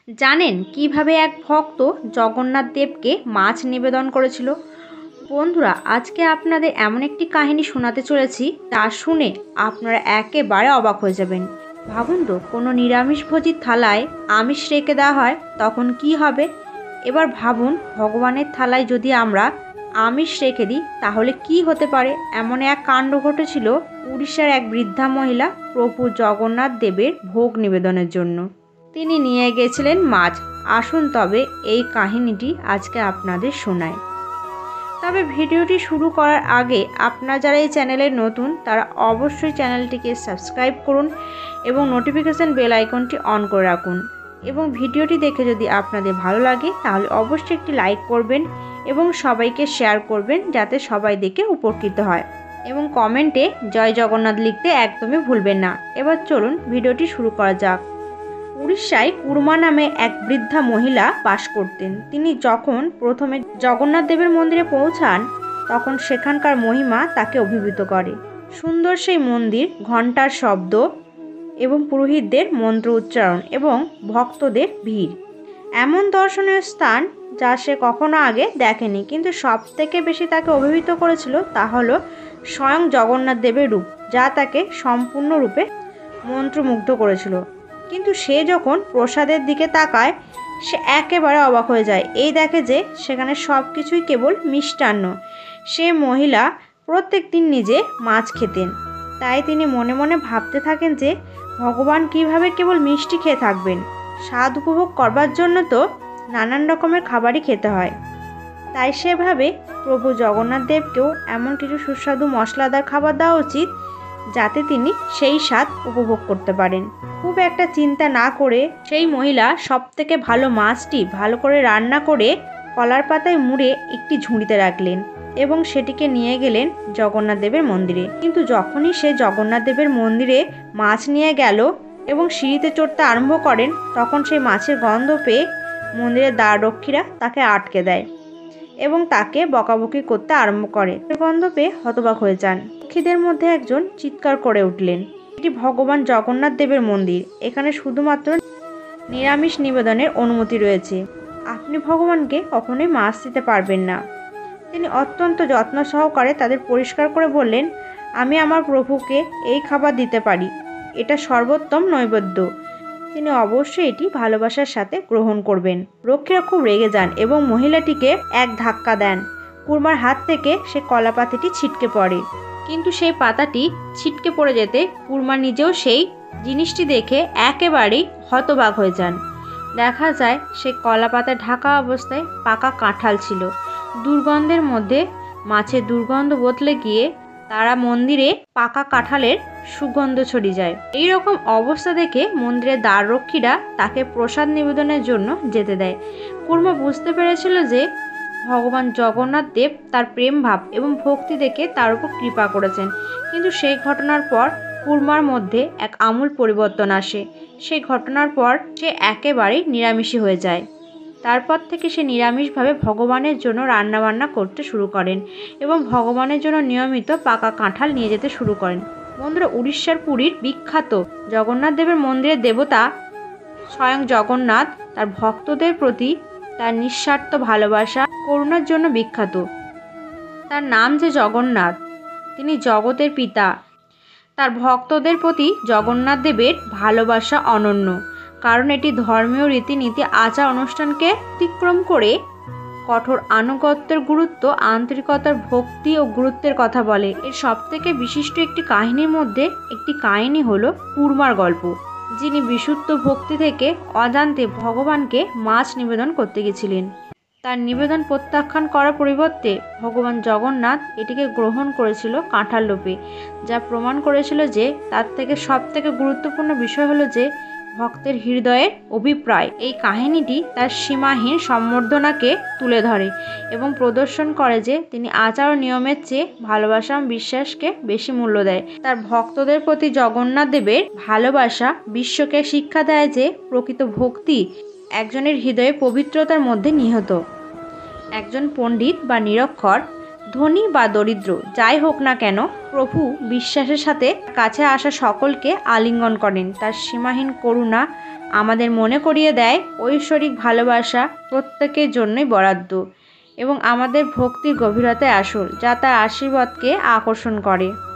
জানেন কিভাবে এক ভক্ত জগন্নাথ দেবকে মাছ নিবেদন করেছিল? বন্ধুরা, আজকে আপনাদের এমন একটি কাহিনী শোনাতে চলেছি তা শুনে আপনারা একেবারে অবাক হয়ে যাবেন। ভাবুন তো, কোনো নিরামিষভোজীর থালায় আমিষ রেখে দেওয়া হয় তখন কি হবে? এবার ভাবুন, ভগবানের থালায় যদি আমরা আমিষ রেখে দিই তাহলে কি হতে পারে? এমন এক কাণ্ড ঘটেছিল উড়িষ্যার এক বৃদ্ধা মহিলা প্রভু জগন্নাথ দেবের ভোগ নিবেদনের জন্য। তিনি নিয়ে গেছিলেন মাছ। আসুন তবে এই কাহিনীটি আজকে আপনাদের শোনাই। তবে ভিডিওটি শুরু করার আগে আপনারা যারা এই চ্যানেলে নতুন তারা অবশ্যই চ্যানেলটিকে সাবস্ক্রাইব করুন এবং নোটিফিকেশান বেল আইকনটি অন করে রাখুন। এবং ভিডিওটি দেখে যদি আপনাদের ভালো লাগে তাহলে অবশ্যই একটি লাইক করবেন এবং সবাইকে শেয়ার করবেন যাতে সবাই দেখে উপকৃত হয়। এবং কমেন্টে জয় জগন্নাথ লিখতে একদমই ভুলবেন না। এবার চলুন ভিডিওটি শুরু করা যাক। উড়িষ্যায় কুর্মা নামে এক বৃদ্ধা মহিলা বাস করতেন। তিনি যখন প্রথমে জগন্নাথ দেবের মন্দিরে পৌঁছান তখন সেখানকার মহিমা তাকে অভিভূত করে। সুন্দর সেই মন্দির, ঘণ্টার শব্দ এবং পুরোহিতদের মন্ত্র উচ্চারণ এবং ভক্তদের ভিড় এমন দর্শনীয় স্থান যা সে কখনো আগে দেখেনি। কিন্তু সব থেকে বেশি তাকে অভিভূত করেছিল তা হলো স্বয়ং জগন্নাথ দেবের রূপ, যা তাকে সম্পূর্ণরূপে মন্ত্রমুগ্ধ করেছিল। কিন্তু সে যখন প্রসাদের দিকে তাকায় সে একেবারে অবাক হয়ে যায়। এই দেখে যে সেখানে সব কিছুই কেবল মিষ্টান্ন। সে মহিলা প্রত্যেক দিন নিজে মাছ খেতেন, তাই তিনি মনে মনে ভাবতে থাকেন যে ভগবান কিভাবে কেবল মিষ্টি খেয়ে থাকবেন। স্বাদ উপভোগ করবার জন্য তো নানান রকমের খাবারই খেতে হয়। তাই সে ভাবে প্রভু জগন্নাথ দেবকেও এমন কিছু সুস্বাদু মশলাদার খাবার দেওয়া উচিত যাতে তিনি সেই স্বাদ উপভোগ করতে পারেন। খুব একটা চিন্তা না করে সেই মহিলা সব থেকে ভালো মাছটি ভালো করে রান্না করে কলার পাতায় মুড়ে একটি ঝুড়িতে রাখলেন এবং সেটিকে নিয়ে গেলেন জগন্নাথ দেবের মন্দিরে। কিন্তু যখনই সে জগন্নাথ দেবের মন্দিরে মাছ নিয়ে গেল এবং সিঁড়িতে চড়তে আরম্ভ করেন তখন সেই মাছের গন্ধ পেয়ে মন্দিরের দ্বাররক্ষীরা তাকে আটকে দেয় এবং তাকে বকাবকি করতে আরম্ভ করে। গন্ধ পেয়ে হতবাক হয়ে যান। রক্ষীদের মধ্যে একজন চিৎকার করে উঠলেন, এটি ভগবান জগন্নাথ দেবের মন্দির, এখানে শুধুমাত্র নিরামিষ নিবেদনের অনুমতি রয়েছে। আপনি ভগবানকে কখনোই মাছ দিতে পারবেন না। তিনি অত্যন্ত যত্ন সহকারে তাদের পরিষ্কার করে বললেন, আমি আমার প্রভুকে এই খাবার দিতে পারি, এটা সর্বোত্তম নৈবেদ্য, তিনি অবশ্যই এটি ভালোবাসার সাথে গ্রহণ করবেন। রক্ষীরা খুব রেগে যান এবং মহিলাটিকে এক ধাক্কা দেন। কুর্মার হাত থেকে সে কলা পাতাটি ছিটকে পড়ে, কিন্তু সেই পাতাটি ছিটকে পড়ে যেতে কুর্মা নিজেও সেই জিনিসটি দেখে একেবারেই হতবাক হয়ে যান। দেখা যায় সেই কলা পাতায় ঢাকা অবস্থায় পাকা কাঁঠাল ছিল। দুর্গন্ধের মধ্যে মাছের দুর্গন্ধ বদলে গিয়ে তারা মন্দিরে পাকা কাঁঠালের সুগন্ধ ছড়িয়ে যায়। এই রকম অবস্থা দেখে মন্দিরের দ্বাররক্ষীরা তাকে প্রসাদ নিবেদনের জন্য যেতে দেয়। কুর্মা বুঝতে পেরেছিল যে ভগবান জগন্নাথ দেব তার প্রেম ভাব এবং ভক্তি দেখে তার উপর কৃপা করেছেন। কিন্তু সেই ঘটনার পর কুর্মার মধ্যে এক আমূল পরিবর্তন আসে। সেই ঘটনার পর সে একেবারেই নিরামিষী হয়ে যায়। তারপর থেকে সে নিরামিষভাবে ভগবানের জন্য রান্নাবান্না করতে শুরু করেন এবং ভগবানের জন্য নিয়মিত পাকা কাঁঠাল নিয়ে যেতে শুরু করেন। বন্ধুরা, উড়িষ্যার পুরীর বিখ্যাত জগন্নাথ দেবের মন্দিরের দেবতা স্বয়ং জগন্নাথ তার ভক্তদের প্রতি তার নিঃস্বার্থ ভালোবাসা করুণার জন্য বিখ্যাত। তার নাম যে জগন্নাথ, তিনি জগতের পিতা। তার ভক্তদের প্রতি জগন্নাথ দেবের ভালোবাসা অনন্য, কারণ এটি ধর্মীয় রীতিনীতি আচার অনুষ্ঠানকে অতিক্রম করে কঠোর আনুগত্যের গুরুত্ব, আন্তরিকতার ভক্তি ও গুরুত্বের কথা বলে। এর সবথেকে বিশিষ্ট একটি কাহিনীর মধ্যে একটি কাহিনী হলো কুর্মার গল্প, যিনি বিশুদ্ধ ভক্তি থেকে অজান্তে ভগবানকে মাছ নিবেদন করতে গেছিলেন। তার নিবেদন প্রত্যাখ্যান করার পরিবর্তে ভগবান জগন্নাথ এটিকে গ্রহণ করেছিল কাঁঠাল রূপে, যা প্রমাণ করেছিল যে তার থেকে সবথেকে গুরুত্বপূর্ণ বিষয় হলো যে ভক্তের হৃদয়ের অভিপ্রায়। এই কাহিনীটি তার সীমাহীন সম্বর্ধনাকে তুলে ধরে এবং প্রদর্শন করে যে তিনি আচার ও নিয়মের চেয়ে ভালোবাসা ও বিশ্বাসকে বেশি মূল্য দেয়। তার ভক্তদের প্রতি জগন্নাথ দেবের ভালোবাসা বিশ্বকে শিক্ষা দেয় যে প্রকৃত ভক্তি একজনের হৃদয়ে পবিত্রতার মধ্যে নিহিত। একজন পণ্ডিত বা নিরক্ষর, ধনী বা দরিদ্র, যাই হোক না কেন, প্রভু বিশ্বাসের সাথে কাছে আসা সকলকে আলিঙ্গন করেন। তার সীমাহীন করুণা আমাদের মনে করিয়ে দেয় ঐশ্বরিক ভালোবাসা প্রত্যেকের জন্যই বরাদ্দ এবং আমাদের ভক্তির গভীরতায় আসল, যা তার আশীর্বাদকে আকর্ষণ করে।